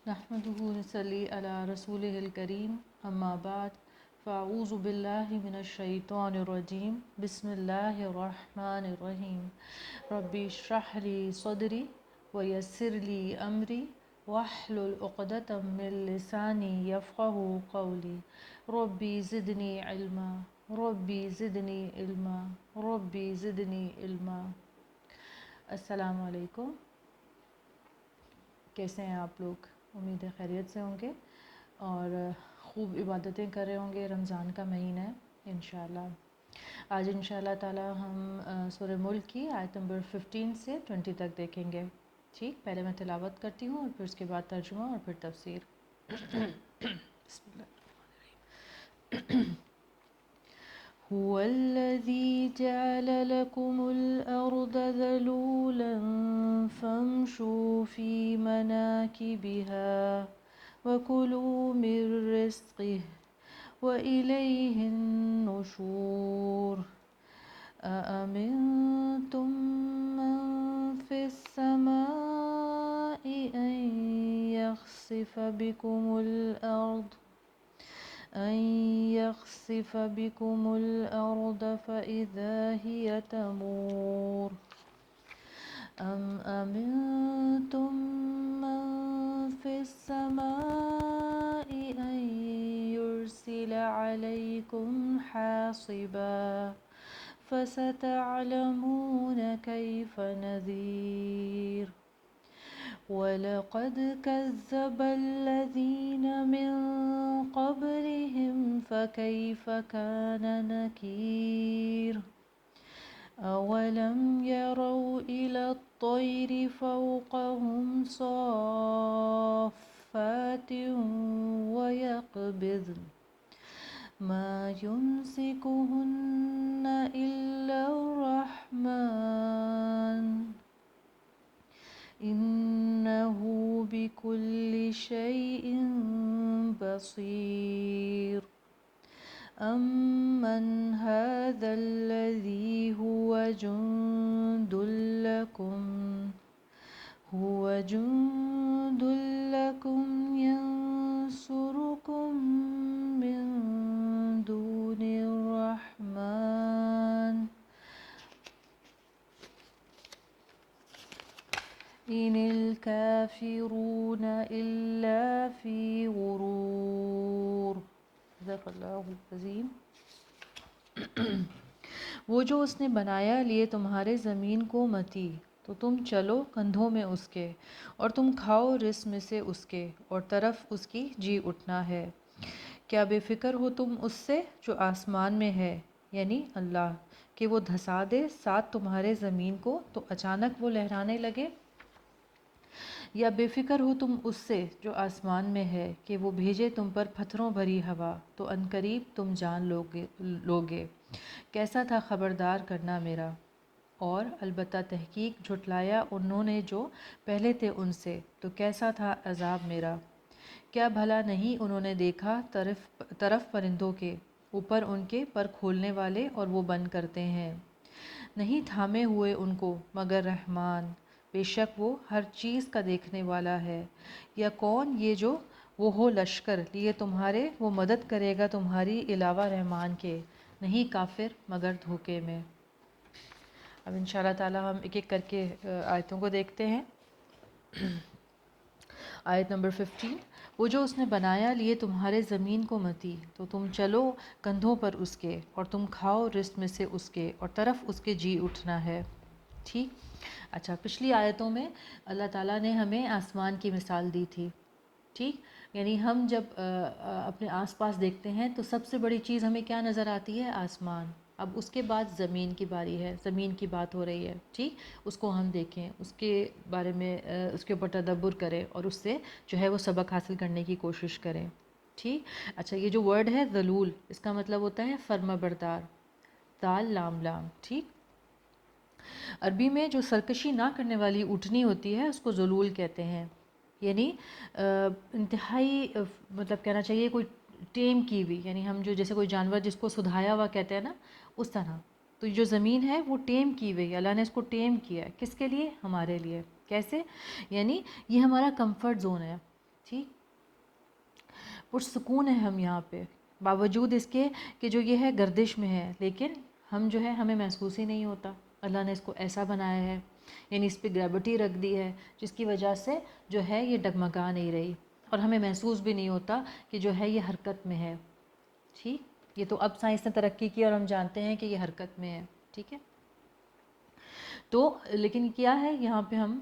نحمده ونصلي على رسوله الكريم أما بعد فأعوذ بالله من الشيطان الرجيم بسم الله الرحمن الرحيم ربي اشرح لي صدري ويسر لي أمري واحلل عقدة من لساني يفقه قولي ربي زدني علما ربي زدني علما ربي زدني علما۔ السلام علیکم، کیسے ہیں آپ لوگ؟ امید ہے خیریت سے ہوں گے اور خوب عبادتیں کر رہے ہوں گے۔ رمضان کا مہینہ ہے انشاءاللہ۔ آج انشاءاللہ تعالی ہم سورہ ملک کی آیت نمبر 15 سے 20 تک دیکھیں گے۔ ٹھیک، پہلے میں تلاوت کرتی ہوں اور پھر اس کے بعد ترجمہ اور پھر تفسیر۔ بسم اللہ۔ هو الذي جعل لكم الأرض ذلولا فامشوا في مناكبها وكلوا من رزقه وإليه النشور أأمنتم من في السماء أن يخسف بكم الأرض فإذا هي تمور أم أمنتم من في السماء أن يرسل عليكم حاصبا فستعلمون كيف نذير ولقد كذب الذين من قبلهم فكيف كان نكير أولم يروا إلى الطير فوقهم صافات ويقبضن ما يمسكهن إلا الرحمن إنه بكل شيء بصير أمن هذا الذي هو جند لكم ينصركم من دون الرحمن إن الكافرون إلا في غرور۔ صدق اللہ العظیم۔ وہ جو اس نے بنایا لیے تمہارے زمین کو متی، تو تم چلو کندھوں میں اس کے، اور تم کھاؤ رزق میں سے اس کے، اور طرف اس کی جی اٹھنا ہے۔ کیا بے فکر ہو تم اس سے جو آسمان میں ہے، یعنی اللہ، کہ وہ دھسا دے ساتھ تمہارے زمین کو تو اچانک وہ لہرانے لگے؟ یا بے فکر ہو تم اس سے جو آسمان میں ہے کہ وہ بھیجے تم پر پتھروں بھری ہوا تو عنقریب تم جان لوگے۔ کیسا تھا خبردار کرنا میرا، اور البتہ تحقیق جھٹلایا انہوں نے جو پہلے تھے ان سے، تو کیسا تھا عذاب میرا۔ کیا بھلا نہیں انہوں نے دیکھا طرف پرندوں کے، اوپر ان کے پر کھولنے والے اور وہ بند کرتے ہیں، نہیں تھامے ہوئے ان کو مگر رحمان، بے شک وہ ہر چیز کا دیکھنے والا ہے۔ یا کون یہ جو وہ ہو لشکر لیے تمہارے، وہ مدد کرے گا تمہاری علاوہ رحمان کے، نہیں کافر مگر دھوکے میں۔ اب انشاءاللہ تعالی ہم ایک ایک کر کے آیتوں کو دیکھتے ہیں۔ آیت نمبر 15، وہ جو اس نے بنایا لیے تمہارے زمین کو متی، تو تم چلو کندھوں پر اس کے، اور تم کھاؤ رزق میں سے اس کے، اور طرف اس کے جی اٹھنا ہے۔ ٹھیک، اچھا، پچھلی آیتوں میں اللہ تعالیٰ نے ہمیں آسمان کی مثال دی تھی۔ ٹھیک، یعنی ہم جب اپنے آس پاس دیکھتے ہیں تو سب سے بڑی چیز ہمیں کیا نظر آتی ہے؟ آسمان۔ اب اس کے بعد زمین کی باری ہے، زمین کی بات ہو رہی ہے۔ ٹھیک، اس کو ہم دیکھیں، اس کے بارے میں اس کے اوپر تدبر کریں اور اس سے جو ہے وہ سبق حاصل کرنے کی کوشش کریں۔ ٹھیک، اچھا، یہ جو ورڈ ہے ذلول، اس کا مطلب ہوتا ہے فرما بردار، دال لام لام۔ ٹھیک، عربی میں جو سرکشی نہ کرنے والی اونٹنی ہوتی ہے اس کو ذلول کہتے ہیں، یعنی انتہائی مطلب کہنا چاہیے کوئی ٹیم کی ہوئی، یعنی ہم جو جیسے کوئی جانور جس کو سدھایا ہوا کہتے ہیں نا، اس طرح۔ تو جو زمین ہے وہ ٹیم کی ہوئی، اللہ نے اس کو ٹیم کیا ہے، کس کے لیے؟ ہمارے لیے۔ کیسے؟ یعنی یہ ہمارا کمفرٹ زون ہے، ٹھیک، پرسکون ہے ہم یہاں پہ، باوجود اس کے کہ جو یہ ہے گردش میں ہے، لیکن ہم جو ہے ہمیں محسوس ہی نہیں ہوتا۔ اللہ نے اس کو ایسا بنایا ہے، یعنی اس پہ گریوٹی رکھ دی ہے، جس کی وجہ سے جو ہے یہ ڈگمگا نہیں رہی، اور ہمیں محسوس بھی نہیں ہوتا کہ جو ہے یہ حرکت میں ہے۔ ٹھیک، یہ تو اب سائنس نے ترقی کی اور ہم جانتے ہیں کہ یہ حرکت میں ہے۔ ٹھیک ہے، تو لیکن کیا ہے یہاں پہ ہم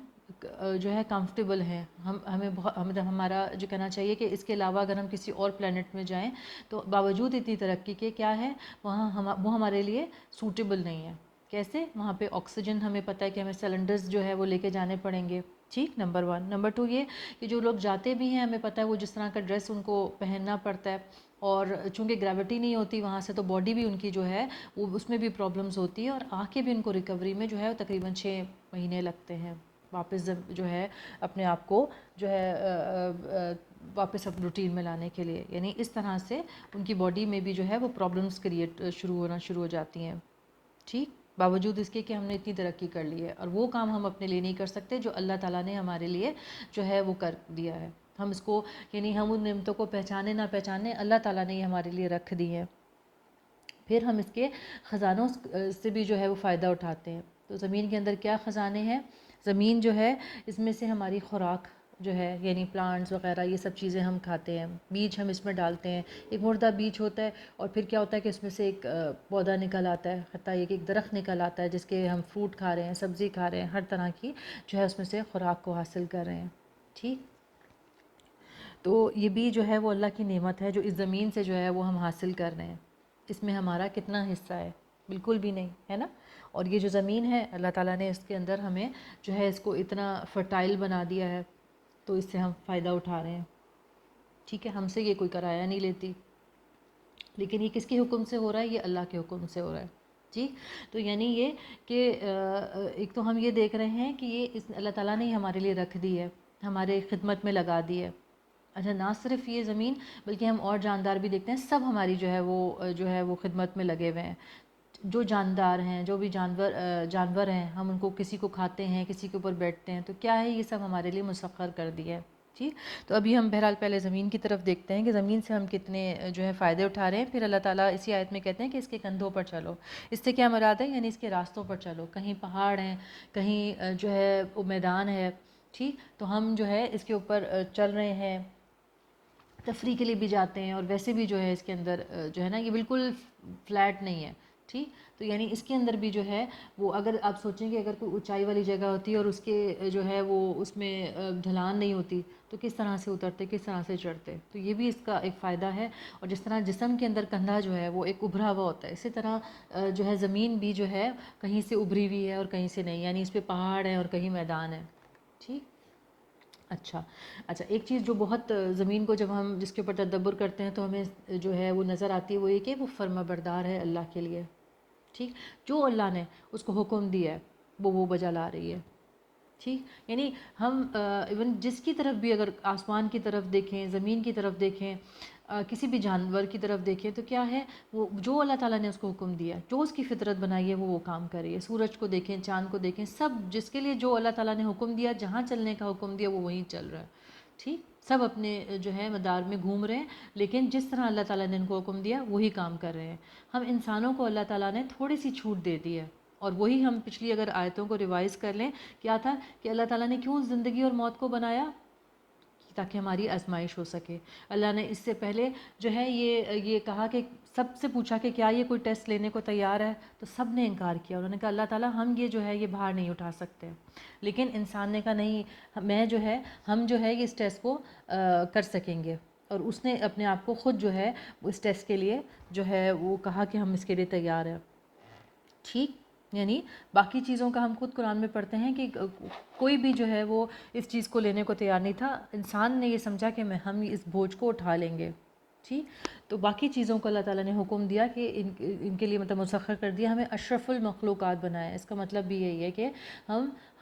جو ہے کمفرٹیبل ہیں، ہمیں بہت ہمارا جو کہنا چاہیے کہ اس کے علاوہ اگر ہم کسی اور پلانٹ میں جائیں تو باوجود اتنی ترقی کے کیا ہے وہاں وہ ہمارے لیے سوٹیبل نہیں ہے۔ کیسے؟ وہاں پہ آکسیجن ہمیں پتہ ہے کہ ہمیں سلنڈرز جو ہے وہ لے کے جانے پڑیں گے۔ ٹھیک، نمبر 1۔ نمبر 2 یہ کہ جو لوگ جاتے بھی ہیں ہمیں پتہ ہے وہ جس طرح کا ڈریس ان کو پہننا پڑتا ہے، اور چونکہ گریوٹی نہیں ہوتی وہاں سے تو باڈی بھی ان کی جو ہے وہ اس میں بھی پرابلمز ہوتی ہے، اور آ کے بھی ان کو ریکوری میں جو ہے تقریباً 6 مہینے لگتے ہیں واپس جو ہے اپنے آپ کو جو ہے واپس اب روٹین میں لانے کے لیے، یعنی اس طرح سے ان کی باڈی میں بھی جو ہے وہ پرابلمز کریٹ شروع ہو جاتی ہیں۔ ٹھیک، باوجود اس کے کہ ہم نے اتنی ترقی کر لی ہے، اور وہ کام ہم اپنے لیے نہیں کر سکتے جو اللہ تعالیٰ نے ہمارے لیے جو ہے وہ کر دیا ہے۔ ہم اس کو یعنی ہم ان نعمتوں کو پہچانے نہ پہچانے، اللہ تعالیٰ نے یہ ہمارے لیے رکھ دی ہیں، پھر ہم اس کے خزانوں سے بھی جو ہے وہ فائدہ اٹھاتے ہیں۔ تو زمین کے اندر کیا خزانے ہیں؟ زمین جو ہے اس میں سے ہماری خوراک جو ہے یعنی پلانٹس وغیرہ یہ سب چیزیں ہم کھاتے ہیں، بیج ہم اس میں ڈالتے ہیں، ایک مردہ بیج ہوتا ہے اور پھر کیا ہوتا ہے کہ اس میں سے ایک پودا نکل آتا ہے، حتیٰ ایک درخت نکل آتا ہے جس کے ہم فروٹ کھا رہے ہیں، سبزی کھا رہے ہیں، ہر طرح کی جو ہے اس میں سے خوراک کو حاصل کر رہے ہیں۔ ٹھیک، تو یہ بھی جو ہے وہ اللہ کی نعمت ہے جو اس زمین سے جو ہے وہ ہم حاصل کر رہے ہیں۔ اس میں ہمارا کتنا حصہ ہے؟ بالکل بھی نہیں ہے نا۔ اور یہ جو زمین ہے اللہ تعالیٰ نے اس کے اندر ہمیں جو ہے اس کو اتنا فرٹائل بنا دیا ہے، تو اس سے ہم فائدہ اٹھا رہے ہیں۔ ٹھیک ہے، ہم سے یہ کوئی کرایہ نہیں لیتی، لیکن یہ کس کے حکم سے ہو رہا ہے؟ یہ اللہ کے حکم سے ہو رہا ہے۔ جی، تو یعنی یہ کہ ایک تو ہم یہ دیکھ رہے ہیں کہ یہ اللہ تعالیٰ نے ہمارے لیے رکھ دی ہے، ہمارے خدمت میں لگا دی ہے۔ اچھا، نہ صرف یہ زمین بلکہ ہم اور جاندار بھی دیکھتے ہیں، سب ہماری جو ہے وہ خدمت میں لگے ہوئے ہیں۔ جو جاندار ہیں، جو بھی جانور ہیں، ہم ان کو کسی کو کھاتے ہیں، کسی کے اوپر بیٹھتے ہیں، تو کیا ہے یہ سب ہمارے لیے مسخر کر دیا ہے۔ ٹھیک، تو ابھی ہم بہرحال پہلے زمین کی طرف دیکھتے ہیں کہ زمین سے ہم کتنے جو ہے فائدے اٹھا رہے ہیں، پھر اللہ تعالیٰ اسی آیت میں کہتے ہیں کہ اس کے کندھوں پر چلو۔ اس سے کیا مراد ہے؟ یعنی اس کے راستوں پر چلو، کہیں پہاڑ ہیں، کہیں جو ہے وہ میدان ہے، ٹھیک، تو ہم جو ہے اس کے اوپر چل رہے ہیں، تفریح کے لیے بھی جاتے ہیں، اور ویسے بھی جو ہے اس کے اندر جو ہے نا یہ بالکل فلیٹ نہیں ہے۔ ٹھیک، تو یعنی اس کے اندر بھی جو ہے وہ اگر آپ سوچیں کہ اگر کوئی اونچائی والی جگہ ہوتی ہے اور اس کے جو ہے وہ اس میں ڈھلان نہیں ہوتی تو کس طرح سے اترتے، کس طرح سے چڑھتے؟ تو یہ بھی اس کا ایک فائدہ ہے۔ اور جس طرح جسم کے اندر کندھا جو ہے وہ ایک ابھرا ہوا ہوتا ہے، اسی طرح جو ہے زمین بھی جو ہے کہیں سے ابھری ہوئی ہے اور کہیں سے نہیں، یعنی اس پہ پہاڑ ہے اور کہیں میدان ہے۔ ٹھیک، اچھا، ایک چیز جو بہت زمین کو جب ہم جس کے اوپر تدبر کرتے ہیں تو ہمیں جو ہے وہ نظر آتی ہے، وہ یہ کہ وہ فرما بردار ہے اللہ کے لیے۔ ٹھیک، جو اللہ نے اس کو حکم دیا ہے وہ بجا لا رہی ہے۔ ٹھیک، یعنی ہم ایون جس کی طرف بھی اگر آسمان کی طرف دیکھیں، زمین کی طرف دیکھیں، کسی بھی جانور کی طرف دیکھیں تو کیا ہے وہ جو اللہ تعالیٰ نے اس کو حکم دیا، جو اس کی فطرت بنائی ہے وہ کام کر رہی ہے۔ سورج کو دیکھیں، چاند کو دیکھیں، سب جس کے لیے جو اللہ تعالیٰ نے حکم دیا، جہاں چلنے کا حکم دیا وہ وہیں چل رہا ہے۔ ٹھیک، سب اپنے جو ہے مدار میں گھوم رہے ہیں، لیکن جس طرح اللہ تعالیٰ نے ان کو حکم دیا وہی کام کر رہے ہیں۔ ہم انسانوں کو اللہ تعالیٰ نے تھوڑی سی چھوٹ دے دی ہے، اور وہی ہم پچھلی اگر آیتوں کو ریوائز کر لیں، کیا تھا کہ اللہ تعالیٰ نے کیوں زندگی اور موت کو بنایا؟ تاکہ ہماری آزمائش ہو سکے۔ اللہ نے اس سے پہلے جو ہے یہ کہا کہ سب سے پوچھا کہ کیا یہ کوئی ٹیسٹ لینے کو تیار ہے، تو سب نے انکار کیا۔ انہوں نے کہا اللہ تعالیٰ ہم یہ جو ہے یہ بھار نہیں اٹھا سکتے، لیکن انسان نے کہا نہیں، میں جو ہے ہم جو ہے یہ اس ٹیسٹ کو کر سکیں گے، اور اس نے اپنے آپ کو خود جو ہے اس ٹیسٹ کے لیے جو ہے وہ کہا کہ ہم اس کے لیے تیار ہیں۔ ٹھیک، یعنی باقی چیزوں کا ہم خود قرآن میں پڑھتے ہیں کہ کوئی بھی جو ہے وہ اس چیز کو لینے کو تیار نہیں تھا، انسان نے یہ سمجھا کہ ہم اس بوجھ کو اٹھا لیں گے۔ ٹھیک، تو باقی چیزوں کو اللہ تعالیٰ نے حکم دیا کہ ان کے لیے مطلب مسخر کر دیا، ہمیں اشرف المخلوقات بنایا۔ اس کا مطلب بھی یہی ہے کہ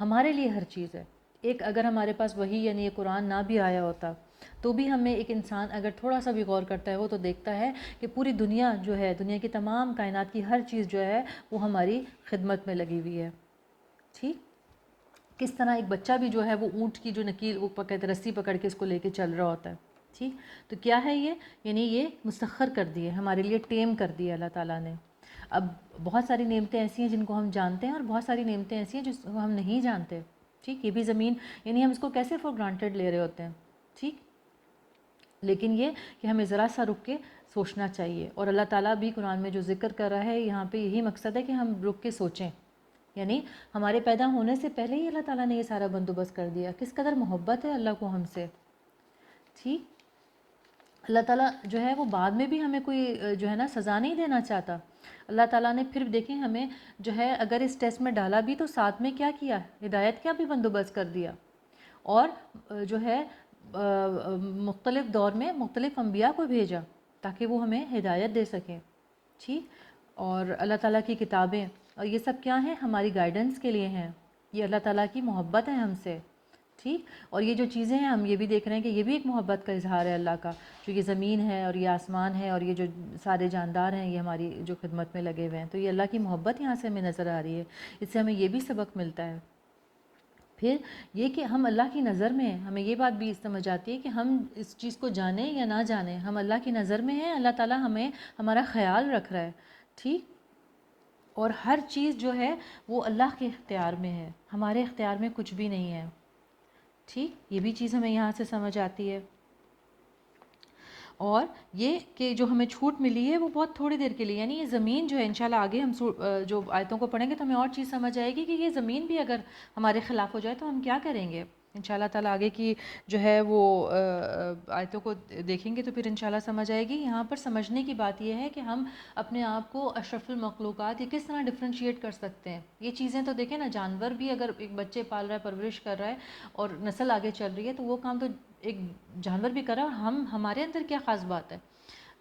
ہمارے لیے ہر چیز ہے۔ ایک اگر ہمارے پاس وہی یعنی یہ قرآن نہ بھی آیا ہوتا تو بھی ہمیں ایک انسان اگر تھوڑا سا بھی غور کرتا ہے وہ تو دیکھتا ہے کہ پوری دنیا جو ہے، دنیا کی تمام کائنات کی ہر چیز جو ہے وہ ہماری خدمت میں لگی ہوئی ہے۔ ٹھیک، کس طرح ایک بچہ بھی جو ہے وہ اونٹ کی جو نکیل وہ پکڑ رسی پکڑ کے اس کو لے کے چل رہا ہوتا ہے. ٹھیک، تو کیا ہے یہ؟ یعنی یہ مسخر کر دیے ہمارے لیے، ٹیم کر دیے اللہ تعالیٰ نے. اب بہت ساری نعمتیں ایسی ہیں جن کو ہم جانتے ہیں اور بہت ساری نعمتیں ایسی ہیں جس کو ہم نہیں جانتے. ٹھیک، یہ بھی زمین یعنی ہم اس کو کیسے فور گرانٹیڈ لے رہے ہوتے ہیں. ٹھیک، لیکن یہ کہ ہمیں ذرا سا رک کے سوچنا چاہیے. اور اللہ تعالیٰ بھی قرآن میں جو ذکر کر رہا ہے یہاں پہ یہی مقصد ہے کہ ہم رک کے سوچیں. یعنی ہمارے پیدا ہونے سے پہلے ہی اللہ تعالیٰ نے یہ سارا بندوبست کر دیا. کس قدر محبت ہے اللہ کو ہم سے. ٹھیک، اللہ تعالیٰ جو ہے وہ بعد میں بھی ہمیں کوئی جو ہے نا سزا نہیں دینا چاہتا. اللہ تعالیٰ نے پھر دیکھیں ہمیں جو ہے اگر اس ٹیسٹ میں ڈالا بھی تو ساتھ میں کیا کیا، ہدایت کا بھی بندوبست کر دیا. اور جو ہے مختلف دور میں مختلف انبیاء کو بھیجا تاکہ وہ ہمیں ہدایت دے سکیں. ٹھیک، اور اللہ تعالیٰ کی کتابیں اور یہ سب کیا ہیں؟ ہماری گائیڈنس کے لیے ہیں. یہ اللہ تعالیٰ کی محبت ہے ہم سے. ٹھیک، اور یہ جو چیزیں ہیں ہم یہ بھی دیکھ رہے ہیں کہ یہ بھی ایک محبت کا اظہار ہے اللہ کا. جو یہ زمین ہے اور یہ آسمان ہے اور یہ جو سارے جاندار ہیں یہ ہماری جو خدمت میں لگے ہوئے ہیں، تو یہ اللہ کی محبت یہاں سے ہمیں نظر آ رہی ہے. اس سے ہمیں یہ بھی سبق ملتا ہے. پھر یہ کہ ہم اللہ کی نظر میں ہیں. ہمیں یہ بات بھی سمجھ آتی ہے کہ ہم اس چیز کو جانیں یا نہ جانیں، ہم اللہ کی نظر میں ہیں. اللہ تعالیٰ ہمیں ہمارا خیال رکھ رہا ہے. ٹھیک، اور ہر چیز جو ہے وہ اللہ کے اختیار میں ہے، ہمارے اختیار میں کچھ بھی نہیں ہے. ٹھیک، یہ بھی چیز ہمیں یہاں سے سمجھ آتی ہے. اور یہ کہ جو ہمیں چھوٹ ملی ہے وہ بہت تھوڑی دیر کے لیے، یعنی یہ زمین جو ہے انشاءاللہ آگے ہم جو آیتوں کو پڑھیں گے تو ہمیں اور چیز سمجھ آئے گی کہ یہ زمین بھی اگر ہمارے خلاف ہو جائے تو ہم کیا کریں گے. انشاءاللہ تعالیٰ آگے کی جو ہے وہ آیتوں کو دیکھیں گے تو پھر انشاءاللہ سمجھ آئے گی. یہاں پر سمجھنے کی بات یہ ہے کہ ہم اپنے آپ کو اشرف المخلوقات یہ کس طرح ڈفرینشیٹ کر سکتے ہیں. یہ چیزیں تو دیکھیں نا، جانور بھی اگر ایک بچے پال رہا ہے، پرورش کر رہا ہے اور نسل آگے چل رہی ہے تو وہ کام تو ایک جانور بھی کر رہا ہے. اور ہمارے اندر کیا خاص بات ہے؟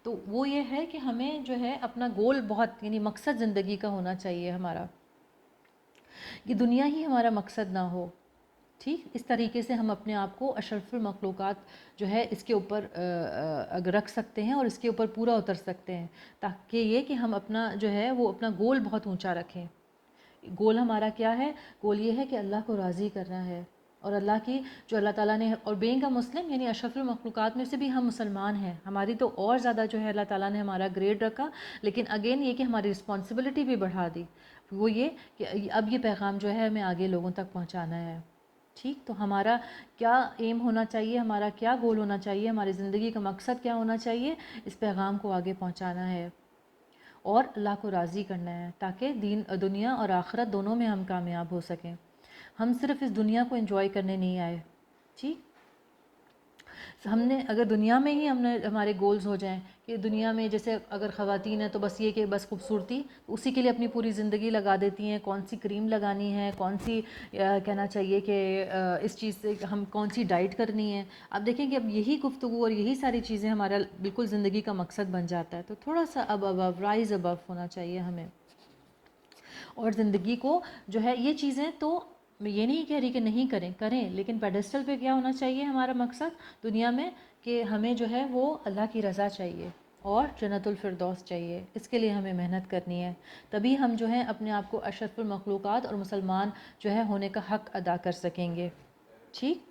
تو وہ یہ ہے کہ ہمیں جو ہے اپنا گول بہت یعنی مقصد زندگی کا ہونا چاہیے ہمارا، یہ دنیا ہی ہمارا مقصد نہ ہو. ٹھیک، اس طریقے سے ہم اپنے آپ کو اشرف المخلوقات جو ہے اس کے اوپر اگر رکھ سکتے ہیں اور اس کے اوپر پورا اتر سکتے ہیں، تاکہ یہ کہ ہم اپنا جو ہے وہ اپنا گول بہت اونچا رکھیں. گول ہمارا کیا ہے؟ گول یہ ہے کہ اللہ کو راضی کرنا ہے. اور اللہ کی جو اللہ تعالیٰ نے، اور بینگ اے مسلم یعنی اشرف المخلوقات میں سے بھی ہم مسلمان ہیں. ہماری تو اور زیادہ جو ہے اللہ تعالیٰ نے ہمارا گریڈ رکھا، لیکن اگین یہ کہ ہماری رسپانسبلٹی بھی بڑھا دی. وہ یہ کہ اب یہ پیغام جو ہے ہمیں آگے لوگوں تک پہنچانا ہے. ٹھیک، تو ہمارا کیا ایم ہونا چاہیے، ہمارا کیا گول ہونا چاہیے، ہماری زندگی کا مقصد کیا ہونا چاہیے؟ اس پیغام کو آگے پہنچانا ہے اور اللہ کو راضی کرنا ہے تاکہ دنیا اور آخرت دونوں میں ہم کامیاب ہو سکیں. ہم صرف اس دنیا کو انجوائے کرنے نہیں آئے. ٹھیک، ہم نے اگر دنیا میں ہی ہمارے گولز ہو جائیں کہ دنیا میں جیسے اگر خواتین ہیں تو بس یہ کہ بس خوبصورتی، اسی کے لیے اپنی پوری زندگی لگا دیتی ہیں. کون سی کریم لگانی ہے، کون سی کہنا چاہیے کہ اس چیز سے ہم کون سی ڈائٹ کرنی ہے. اب دیکھیں کہ اب یہی گفتگو اور یہی ساری چیزیں ہمارا بالکل زندگی کا مقصد بن جاتا ہے. تو تھوڑا سا ابو رائز ابو ہونا چاہیے ہمیں. اور زندگی کو جو ہے یہ چیزیں تو میں یہ نہیں کہہ رہی کہ نہیں کریں، لیکن پیڈسٹل پہ کیا ہونا چاہیے ہمارا مقصد دنیا میں؟ کہ ہمیں جو ہے وہ اللہ کی رضا چاہیے اور جنت الفردوس چاہیے. اس کے لیے ہمیں محنت کرنی ہے، تبھی ہم جو ہے اپنے آپ کو اشرف المخلوقات اور مسلمان جو ہے ہونے کا حق ادا کر سکیں گے. ٹھیک،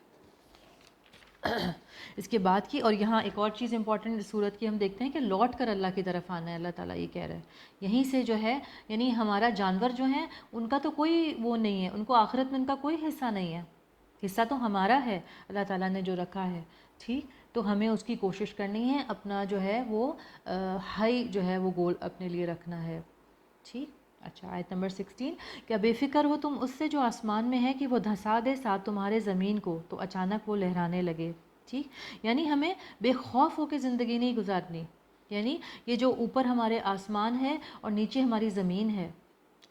اس کے بعد کی اور یہاں ایک اور چیز امپورٹنٹ صورت کی ہم دیکھتے ہیں کہ لوٹ کر اللہ کی طرف آنا ہے. اللہ تعالیٰ یہ کہہ رہے ہیں یہیں سے جو ہے یعنی ہمارا جانور جو ہیں ان کا تو کوئی وہ نہیں ہے، ان کو آخرت میں ان کا کوئی حصہ نہیں ہے. حصہ تو ہمارا ہے اللہ تعالیٰ نے جو رکھا ہے. ٹھیک، تو ہمیں اس کی کوشش کرنی ہے، اپنا جو ہے وہ ہائی جو ہے وہ گول اپنے لیے رکھنا ہے. ٹھیک، اچھا آیت نمبر 16، کیا بے فکر ہو تم اس سے جو آسمان میں ہے کہ وہ دھسا دے ساتھ تمہارے زمین کو تو اچانک وہ لہرانے لگے. ٹھیک، یعنی ہمیں بے خوف ہو کے زندگی نہیں گزارنی. یعنی یہ جو اوپر ہمارے آسمان ہے اور نیچے ہماری زمین ہے،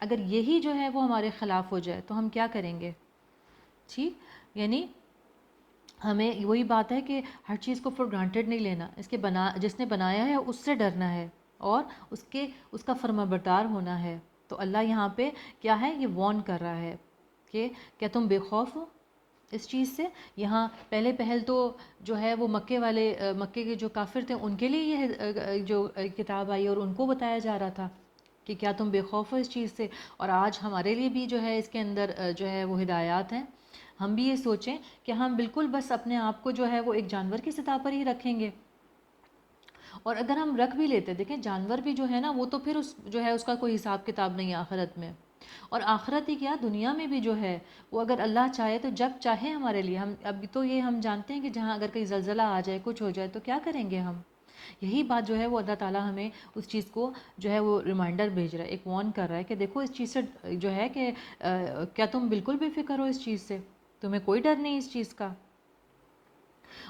اگر یہی جو ہے وہ ہمارے خلاف ہو جائے تو ہم کیا کریں گے؟ ٹھیک، یعنی ہمیں وہی بات ہے کہ ہر چیز کو فور گرانٹیڈ نہیں لینا. اس کے جس نے بنایا ہے اس سے ڈرنا ہے اور اس کا فرمانبردار ہونا ہے. تو اللہ یہاں پہ کیا ہے؟ یہ وارن کر رہا ہے کہ کیا تم بے خوف ہو اس چیز سے. یہاں پہلے پہل تو جو ہے وہ مکے کے جو کافر تھے ان کے لیے یہ جو کتاب آئی اور ان کو بتایا جا رہا تھا کہ کیا تم بے خوف ہو اس چیز سے. اور آج ہمارے لیے بھی جو ہے اس کے اندر جو ہے وہ ہدایات ہیں ہم بھی یہ سوچیں کہ ہم بالکل بس اپنے آپ کو جو ہے وہ ایک جانور کی سطح پر ہی رکھیں گے، اور اگر ہم رکھ بھی لیتے، دیکھیں جانور بھی جو ہے نا وہ تو پھر جو ہے اس کا کوئی حساب کتاب نہیں آخرت میں، اور آخرت ہی کیا دنیا میں بھی جو ہے وہ اگر اللہ چاہے تو جب چاہے ہمارے لیے، ہم ابھی تو یہ ہم جانتے ہیں کہ جہاں اگر کہیں زلزلہ آ جائے، کچھ ہو جائے تو کیا کریں گے ہم، یہی بات جو ہے وہ اللہ تعالیٰ ہمیں اس چیز کو جو ہے وہ ریمائنڈر بھیج رہا ہے، ایک وارن کر رہا ہے کہ دیکھو اس چیز سے جو ہے کہ کیا تم بالکل بے فکر ہو اس چیز سے، تمہیں کوئی ڈر نہیں اس چیز کا۔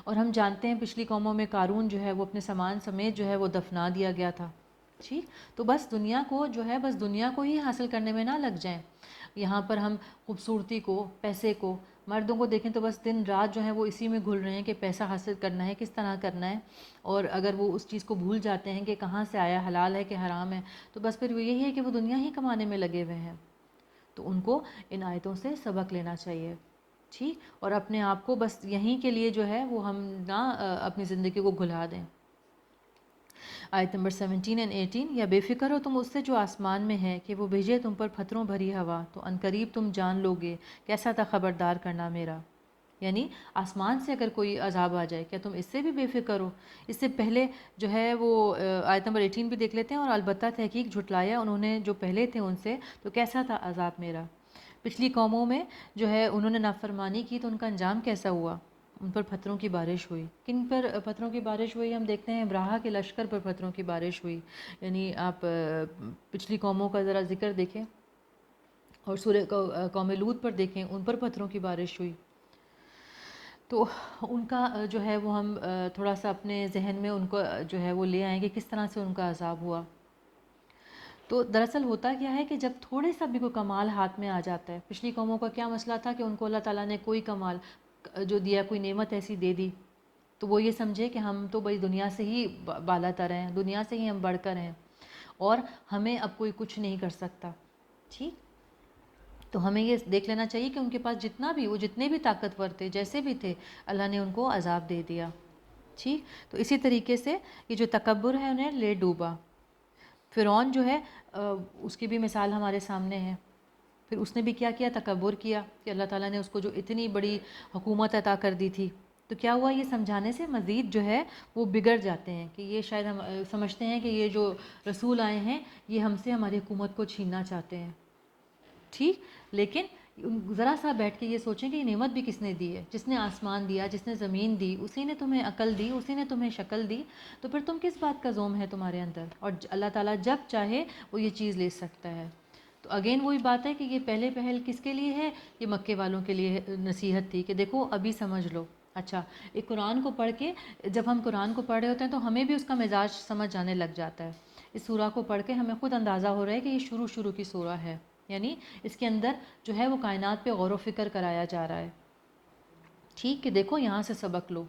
اور ہم جانتے ہیں پچھلی قوموں میں قارون جو ہے وہ اپنے سامان سمیت جو ہے وہ دفنا دیا گیا تھا، ٹھیک، تو بس دنیا کو جو ہے بس دنیا کو ہی حاصل کرنے میں نہ لگ جائیں، یہاں پر ہم خوبصورتی کو، پیسے کو، مردوں کو دیکھیں تو بس دن رات جو ہے وہ اسی میں گھل رہے ہیں کہ پیسہ حاصل کرنا ہے، کس طرح کرنا ہے، اور اگر وہ اس چیز کو بھول جاتے ہیں کہ کہاں سے آیا، حلال ہے کہ حرام ہے، تو بس پھر وہ یہی ہے کہ وہ دنیا ہی کمانے میں لگے ہوئے ہیں۔ تو ان کو ان آیتوں سے سبق لینا چاہیے، ٹھیک، اور اپنے آپ کو بس یہیں کے لیے جو ہے وہ ہم نہ اپنی زندگی کو گھلا دیں۔ آیت نمبر 17 اور 18، یا بے فکر ہو تم اس سے جو آسمان میں ہے کہ وہ بھیجے تم پر پتھروں بھری ہوا، تو عنقریب تم جان لوگے کیسا تھا خبردار کرنا میرا، یعنی آسمان سے اگر کوئی عذاب آ جائے کیا تم اس سے بھی بے فکر ہو۔ اس سے پہلے جو ہے وہ آیت نمبر 18 بھی دیکھ لیتے ہیں، اور البتہ تحقیق جھٹلایا انہوں نے جو پہلے تھے ان سے، تو کیسا تھا عذاب میرا۔ پچھلی قوموں میں جو ہے انہوں نے نافرمانی کی تو ان کا انجام کیسا ہوا، ان پر پتھروں کی بارش ہوئی۔ کن پر پتھروں کی بارش ہوئی؟ ہم دیکھتے ہیں ابراہا کے لشکر پر پتھروں کی بارش ہوئی، یعنی آپ پچھلی قوموں کا ذرا ذکر دیکھیں، اور سورہ قوم لوط پر دیکھیں، ان پر پتھروں کی بارش ہوئی۔ تو ان کا جو ہے وہ ہم تھوڑا سا اپنے ذہن میں ان کو جو ہے وہ لے آئیں کہ کس طرح سے ان کا عذاب ہوا۔ تو دراصل ہوتا کیا ہے کہ جب تھوڑے سا بھی کوئی کمال ہاتھ میں آ جاتا ہے، پچھلی قوموں کا کیا مسئلہ تھا کہ ان کو اللہ تعالیٰ نے کوئی کمال جو دیا، کوئی نعمت ایسی دے دی، تو وہ یہ سمجھے کہ ہم تو بھائی دنیا سے ہی بالا تر ہیں، دنیا سے ہی ہم بڑھ کر ہیں، اور ہمیں اب کوئی کچھ نہیں کر سکتا، ٹھیک۔ تو ہمیں یہ دیکھ لینا چاہیے کہ ان کے پاس جتنا بھی، وہ جتنے بھی طاقتور تھے، جیسے بھی تھے، اللہ نے ان کو عذاب دے دیا، ٹھیک۔ تو اسی طریقے سے یہ جو تکبر ہے انہیں لے ڈوبا۔ فرعون جو ہے اس کی بھی مثال ہمارے سامنے ہے، پھر اس نے بھی کیا کیا، تکبر کیا، کہ اللہ تعالیٰ نے اس کو جو اتنی بڑی حکومت عطا کر دی تھی، تو کیا ہوا، یہ سمجھانے سے مزید جو ہے وہ بگڑ جاتے ہیں، کہ یہ شاید ہم سمجھتے ہیں کہ یہ جو رسول آئے ہیں یہ ہم سے ہماری حکومت کو چھیننا چاہتے ہیں، ٹھیک، لیکن ذرا سا بیٹھ کے یہ سوچیں کہ یہ نعمت بھی کس نے دی ہے، جس نے آسمان دیا، جس نے زمین دی، اسی نے تمہیں عقل دی، اسی نے تمہیں شکل دی، تو پھر تم کس بات کا زوم ہے تمہارے اندر، اور اللہ تعالیٰ جب چاہے وہ یہ چیز لے سکتا ہے۔ تو اگین وہی بات ہے کہ یہ پہلے پہل کس کے لیے ہے، یہ مکے والوں کے لیے نصیحت تھی کہ دیکھو ابھی سمجھ لو۔ اچھا، ایک قرآن کو پڑھ کے جب ہم قرآن کو پڑھ رہے ہوتے ہیں تو ہمیں بھی اس کا مزاج سمجھ آنے لگ جاتا ہے، اس سورہ کو پڑھ کے ہمیں خود اندازہ ہو رہا ہے کہ یہ شروع کی سورہ ہے، یعنی اس کے اندر جو ہے وہ کائنات پہ غور و فکر کرایا جا رہا ہے، ٹھیک، کہ دیکھو یہاں سے سبق لو،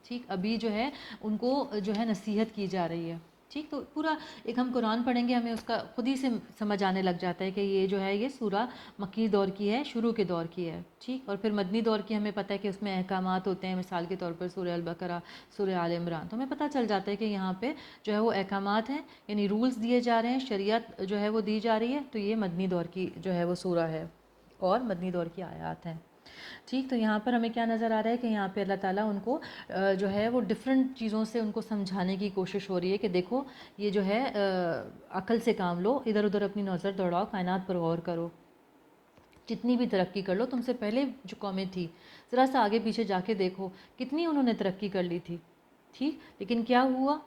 ٹھیک، ابھی جو ہے ان کو جو ہے نصیحت کی جا رہی ہے، ٹھیک۔ تو پورا ایک ہم قرآن پڑھیں گے ہمیں اس کا خود ہی سے سمجھ آنے لگ جاتا ہے کہ یہ جو ہے یہ سورہ مکی دور کی ہے، شروع کے دور کی ہے، ٹھیک، اور پھر مدنی دور کی ہمیں پتہ ہے کہ اس میں احکامات ہوتے ہیں، مثال کے طور پر سورہ البقرہ، سورہ آل عمران، تو ہمیں پتہ چل جاتا ہے کہ یہاں پہ جو ہے وہ احکامات ہیں، یعنی رولز دیے جا رہے ہیں، شریعت جو ہے وہ دی جا رہی ہے، تو یہ مدنی دور کی جو ہے وہ سورہ ہے اور مدنی دور کی آیات ہیں، ٹھیک۔ تو یہاں پر ہمیں کیا نظر آ رہا ہے کہ یہاں پہ اللہ تعالیٰ ان کو جو ہے وہ ڈفرینٹ چیزوں سے ان کو سمجھانے کی کوشش ہو رہی ہے کہ دیکھو یہ جو ہے عقل سے کام لو، ادھر ادھر اپنی نظر دوڑاؤ، کائنات پر غور کرو، جتنی بھی ترقی کر لو، تم سے پہلے جو قومیں تھی ذرا سا آگے پیچھے جا کے دیکھو کتنی انہوں نے ترقی کر لی تھی، ٹھیک، لیکن کیا ہوا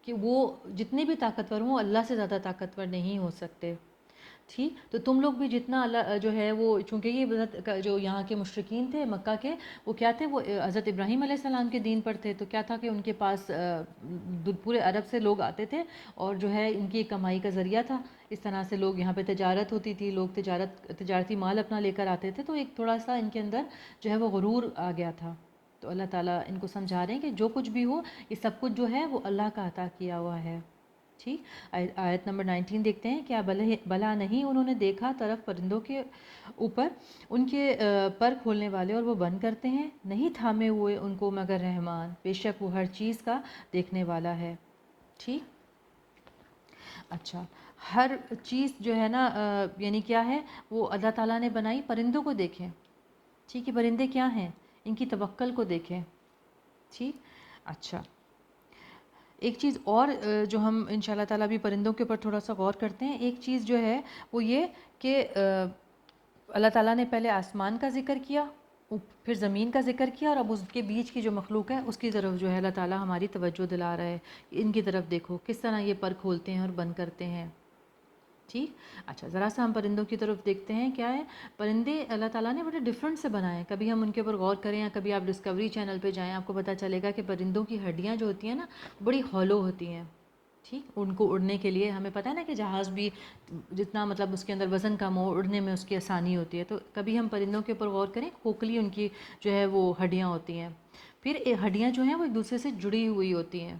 کہ وہ جتنے بھی طاقتور ہوں اللہ سے زیادہ طاقتور نہیں ہو سکتے، ٹھیک۔ تو تم لوگ بھی جتنا اللہ جو ہے وہ، چونکہ یہ جو یہاں کے مشرکین تھے مکہ کے، وہ کیا تھے، وہ حضرت ابراہیم علیہ السلام کے دین پر تھے، تو کیا تھا کہ ان کے پاس پورے عرب سے لوگ آتے تھے، اور جو ہے ان کی کمائی کا ذریعہ تھا، اس طرح سے لوگ یہاں پہ تجارت ہوتی تھی، لوگ تجارتی مال اپنا لے کر آتے تھے، تو ایک تھوڑا سا ان کے اندر جو ہے وہ غرور آ گیا تھا، تو اللہ تعالیٰ ان کو سمجھا رہے ہیں کہ جو کچھ بھی ہو یہ سب کچھ جو ہے وہ اللہ کا عطا کیا ہوا ہے، ٹھیک۔ آیت نمبر 19 دیکھتے ہیں، کیا بھلا نہیں انہوں نے دیکھا طرف پرندوں کے اوپر ان کے پر کھولنے والے اور وہ بند کرتے ہیں، نہیں تھامے ہوئے ان کو مگر رحمان، بے شک وہ ہر چیز کا دیکھنے والا ہے، ٹھیک۔ اچھا، ہر چیز جو ہے نا یعنی کیا ہے، وہ اللہ تعالیٰ نے بنائی، پرندوں کو دیکھیں، ٹھیک ہے، پرندے کیا ہیں، ان کی توکل کو دیکھیں. ٹھیک. اچھا، ایک چیز اور جو ہم ان شاء اللہ تعالیٰ بھی پرندوں کے اوپر تھوڑا سا غور کرتے ہیں. ایک چیز جو ہے وہ یہ کہ اللہ تعالیٰ نے پہلے آسمان کا ذکر کیا، پھر زمین کا ذکر کیا، اور اب اس کے بیچ کی جو مخلوق ہے اس کی طرف جو ہے اللہ تعالیٰ ہماری توجہ دلا رہا ہے. ان کی طرف دیکھو کس طرح یہ پر کھولتے ہیں اور بند کرتے ہیں. ٹھیک. اچھا، ذرا سا ہم پرندوں کی طرف دیکھتے ہیں. کیا ہے، پرندے اللہ تعالیٰ نے بڑے ڈفرینٹ سے بنائے ہیں. کبھی ہم ان کے اوپر غور کریں یا کبھی آپ ڈسکوری چینل پہ جائیں، آپ کو پتہ چلے گا کہ پرندوں کی ہڈیاں جو ہوتی ہیں نا بڑی ہالو ہوتی ہیں. ٹھیک. ان کو اڑنے کے لیے ہمیں پتہ ہے نا کہ جہاز بھی جتنا مطلب اس کے اندر وزن کم ہو، اڑنے میں اس کی آسانی ہوتی ہے. تو کبھی ہم پرندوں کے اوپر غور کریں، کھوکھلی ان کی جو ہے وہ ہڈیاں ہوتی ہیں. پھر ہڈیاں جو ہیں وہ ایک دوسرے سے جڑی ہوئی ہوتی ہیں.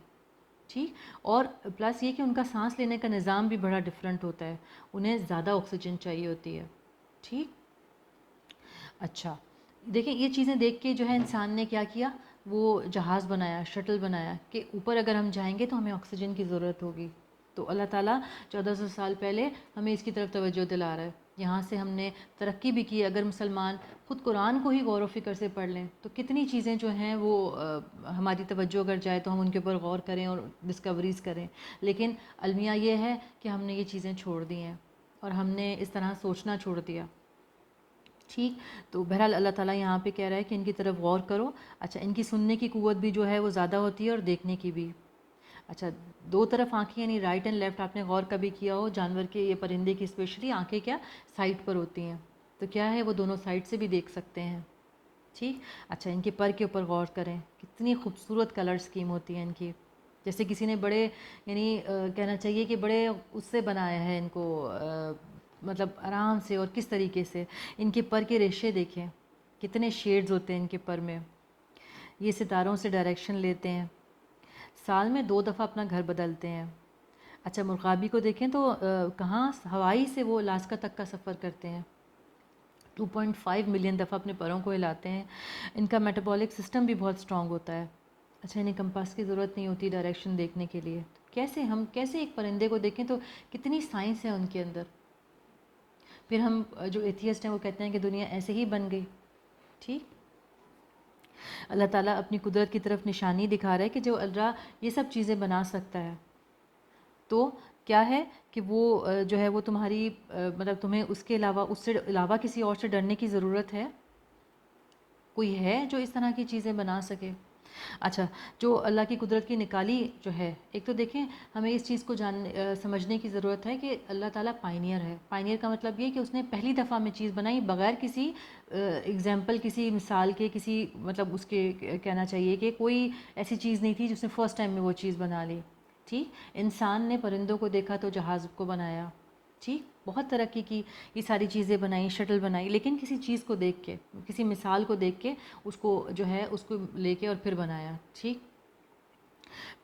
ٹھیک. اور پلس یہ کہ ان کا سانس لینے کا نظام بھی بڑا ڈفرینٹ ہوتا ہے، انہیں زیادہ آکسیجن چاہیے ہوتی ہے. ٹھیک. اچھا، دیکھیں یہ چیزیں دیکھ کے جو ہے انسان نے کیا کیا، وہ جہاز بنایا، شٹل بنایا کہ اوپر اگر ہم جائیں گے تو ہمیں آکسیجن کی ضرورت ہوگی. تو اللہ تعالیٰ 1400 سال پہلے ہمیں اس کی طرف توجہ دلا رہا ہے. یہاں سے ہم نے ترقی بھی کی. اگر مسلمان خود قرآن کو ہی غور و فکر سے پڑھ لیں تو کتنی چیزیں جو ہیں وہ ہماری توجہ اگر جائے تو ہم ان کے اوپر غور کریں اور ڈسکوریز کریں. لیکن المیہ یہ ہے کہ ہم نے یہ چیزیں چھوڑ دی ہیں اور ہم نے اس طرح سوچنا چھوڑ دیا. ٹھیک. تو بہرحال اللہ تعالیٰ یہاں پہ کہہ رہا ہے کہ ان کی طرف غور کرو. اچھا، ان کی سننے کی قوت بھی جو ہے وہ زیادہ ہوتی ہے اور دیکھنے کی بھی. اچھا، دو طرف آنکھیں یعنی رائٹ اینڈ لیفٹ، آپ نے غور کبھی کیا ہو جانور کے، یہ پرندے کی اسپیشلی آنکھیں کیا سائڈ پر ہوتی ہیں. تو کیا ہے وہ دونوں سائڈ سے بھی دیکھ سکتے ہیں. ٹھیک. اچھا، ان کے پر کے اوپر غور کریں، کتنی خوبصورت کلر اسکیم ہوتی ہے ان کی. جیسے کسی نے بڑے یعنی کہنا چاہیے کہ بڑے اس سے بنایا ہے ان کو، مطلب آرام سے اور کس طریقے سے. ان کے پر کے ریشے دیکھیں کتنے شیڈز ہوتے ہیں ان کے پر میں. یہ ستاروں سے ڈائریکشن لیتے ہیں، سال میں 2 دفعہ اپنا گھر بدلتے ہیں. اچھا، مرغابی کو دیکھیں تو کہاں ہوائی سے وہ الاسکا تک کا سفر کرتے ہیں، 2.5 ملین دفعہ اپنے پروں کو ہلاتے ہیں. ان کا میٹابولک سسٹم بھی بہت اسٹرانگ ہوتا ہے. اچھا، انہیں کمپاس کی ضرورت نہیں ہوتی ڈائریکشن دیکھنے کے لیے. کیسے ہم کیسے ایک پرندے کو دیکھیں تو کتنی سائنس ہے ان کے اندر. پھر ہم جو ایتھیسٹ ہیں وہ کہتے ہیں کہ دنیا ایسے ہی بن گئی. ٹھیک. اللہ تعالیٰ اپنی قدرت کی طرف نشانی دکھا رہا ہے کہ جو اللہ یہ سب چیزیں بنا سکتا ہے تو کیا ہے کہ وہ جو ہے وہ تمہاری مطلب تمہیں اس کے علاوہ، اس سے علاوہ کسی اور سے ڈرنے کی ضرورت ہے؟ کوئی ہے جو اس طرح کی چیزیں بنا سکے؟ اچھا، جو اللہ کی قدرت کی نکالی جو ہے، ایک تو دیکھیں ہمیں اس چیز کو سمجھنے کی ضرورت ہے کہ اللہ تعالیٰ پائنیئر ہے. پائنیئر کا مطلب یہ کہ اس نے پہلی دفعہ میں چیز بنائی بغیر کسی اگزامپل، کسی مثال کے، کسی مطلب اس کے کہنا چاہیے کہ کوئی ایسی چیز نہیں تھی جس نے فرسٹ ٹائم میں وہ چیز بنا لی. ٹھیک. انسان نے پرندوں کو دیکھا تو جہاز کو بنایا. ٹھیک. بہت ترقی کی، یہ ساری چیزیں بنائی، شٹل بنائی، لیکن کسی چیز کو دیکھ کے، کسی مثال کو دیکھ کے اس کو جو ہے اس کو لے کے اور پھر بنایا. ٹھیک.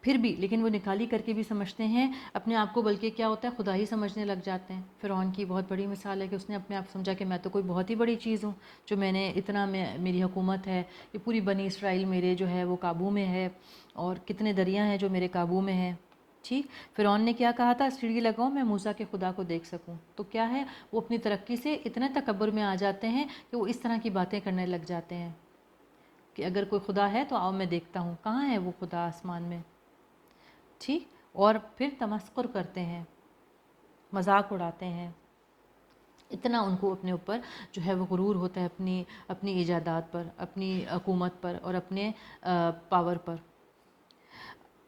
پھر بھی لیکن وہ نکالی کر کے بھی سمجھتے ہیں اپنے آپ کو، بلکہ کیا ہوتا ہے خدا ہی سمجھنے لگ جاتے ہیں. فرعون کی بہت بڑی مثال ہے کہ اس نے اپنے آپ سمجھا کہ میں تو کوئی بہت ہی بڑی چیز ہوں، جو میں نے اتنا، میری حکومت ہے، یہ پوری بنی اسرائیل میرے جو ہے وہ قابو میں ہے، اور کتنے دریا ہیں جو میرے قابو میں ہیں. ٹھیک. فرعون نے کیا کہا تھا، سیڑھی لگاؤ میں موسیٰ کے خدا کو دیکھ سکوں. تو کیا ہے وہ اپنی ترقی سے اتنے تکبر میں آ جاتے ہیں کہ وہ اس طرح کی باتیں کرنے لگ جاتے ہیں کہ اگر کوئی خدا ہے تو آؤ میں دیکھتا ہوں کہاں ہے وہ خدا آسمان میں. ٹھیک. اور پھر تمسخر کرتے ہیں، مذاق اڑاتے ہیں. اتنا ان کو اپنے اوپر جو ہے وہ غرور ہوتا ہے، اپنی ایجادات پر، اپنی حکومت پر اور اپنے پاور پر.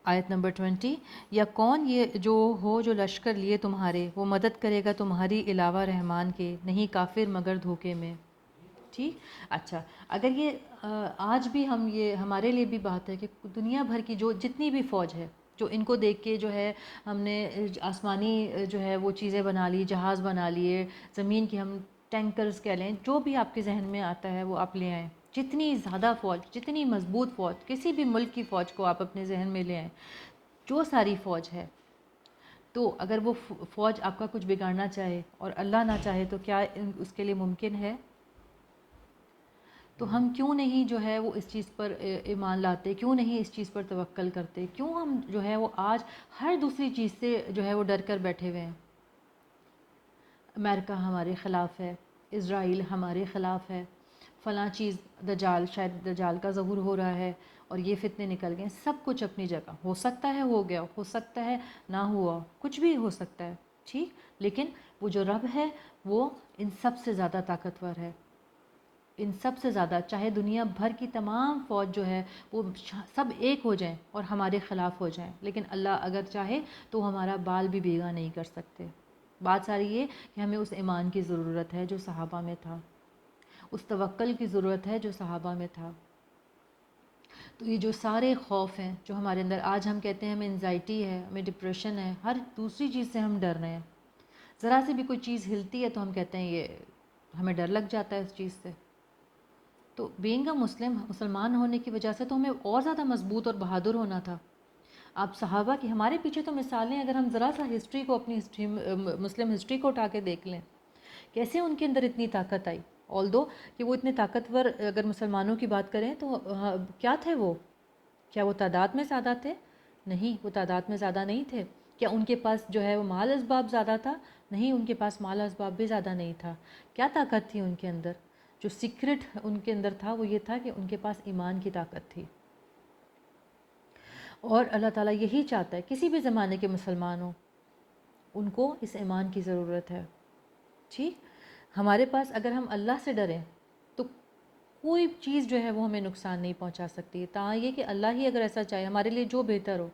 آیت نمبر 20، یا کون یہ جو ہو جو لشکر لیے تمہارے، وہ مدد کرے گا تمہاری علاوہ رحمان کے، نہیں کافر مگر دھوکے میں. ٹھیک. اچھا، اگر یہ آج بھی یہ ہمارے لیے بھی بات ہے کہ دنیا بھر کی جو جتنی بھی فوج ہے، جو ان کو دیکھ کے جو ہے ہم نے آسمانی جو ہے وہ چیزیں بنا لی، جہاز بنا لیے، زمین کی ہم ٹینکرز کہہ لیں، جو بھی آپ کے ذہن میں آتا ہے وہ آپ لے آئیں. جتنی زیادہ فوج، جتنی مضبوط فوج، کسی بھی ملک کی فوج کو آپ اپنے ذہن میں لے آئیں، جو ساری فوج ہے، تو اگر وہ فوج آپ کا کچھ بگاڑنا چاہے اور اللہ نہ چاہے تو کیا اس کے لیے ممکن ہے؟ تو ہم کیوں نہیں جو ہے وہ اس چیز پر ایمان لاتے، کیوں نہیں اس چیز پر توکل کرتے، کیوں ہم جو ہے وہ آج ہر دوسری چیز سے جو ہے وہ ڈر کر بیٹھے ہوئے ہیں. امریکہ ہمارے خلاف ہے، اسرائیل ہمارے خلاف ہے، فلاں چیز دجال، شاید دجال کا ظہور ہو رہا ہے اور یہ فتنے نکل گئے، سب کچھ اپنی جگہ، ہو سکتا ہے ہو گیا، ہو سکتا ہے نہ ہوا، کچھ بھی ہو سکتا ہے، ٹھیک، لیکن وہ جو رب ہے وہ ان سب سے زیادہ طاقتور ہے، ان سب سے زیادہ، چاہے دنیا بھر کی تمام فوج جو ہے وہ سب ایک ہو جائیں اور ہمارے خلاف ہو جائیں، لیکن اللہ اگر چاہے تو ہمارا بال بھی بیگا نہیں کر سکتے۔ بات ساری یہ کہ ہمیں اس ایمان کی ضرورت ہے جو صحابہ میں تھا، اس توکل کی ضرورت ہے جو صحابہ میں تھا۔ تو یہ جو سارے خوف ہیں جو ہمارے اندر، آج ہم کہتے ہیں ہمیں انزائٹی ہے، ہمیں ڈپریشن ہے، ہر دوسری چیز سے ہم ڈر رہے ہیں، ذرا سی بھی کوئی چیز ہلتی ہے تو ہم کہتے ہیں یہ ہمیں ڈر لگ جاتا ہے اس چیز سے۔ تو بینگ اے مسلمان ہونے کی وجہ سے تو ہمیں اور زیادہ مضبوط اور بہادر ہونا تھا۔ آپ صحابہ کی ہمارے پیچھے تو مثالیں، اگر ہم ذرا سا ہسٹری کو، اپنی ہسٹری، مسلم ہسٹری کو اٹھا کے دیکھ لیں، کیسے ان کے اندر اتنی طاقت آئی، آلدو کہ وہ اتنے طاقتور، اگر مسلمانوں کی بات کریں تو کیا تھے وہ؟ کیا وہ تعداد میں زیادہ تھے؟ نہیں، وہ تعداد میں زیادہ نہیں تھے۔ کیا ان کے پاس جو ہے وہ مال اسباب زیادہ تھا؟ نہیں، ان کے پاس مال اسباب بھی زیادہ نہیں تھا۔ کیا طاقت تھی ان کے اندر؟ جو سیکرٹ ان کے اندر تھا وہ یہ تھا کہ ان کے پاس ایمان کی طاقت تھی، اور اللہ تعالیٰ یہی چاہتا ہے کسی بھی زمانے کے مسلمان ہوں، ان کو اس ایمان کی ضرورت ہے، ٹھیک۔ ہمارے پاس، اگر ہم اللہ سے ڈریں تو کوئی چیز جو ہے وہ ہمیں نقصان نہیں پہنچا سکتی، تاں یہ کہ اللہ ہی اگر ایسا چاہے ہمارے لیے جو بہتر ہو،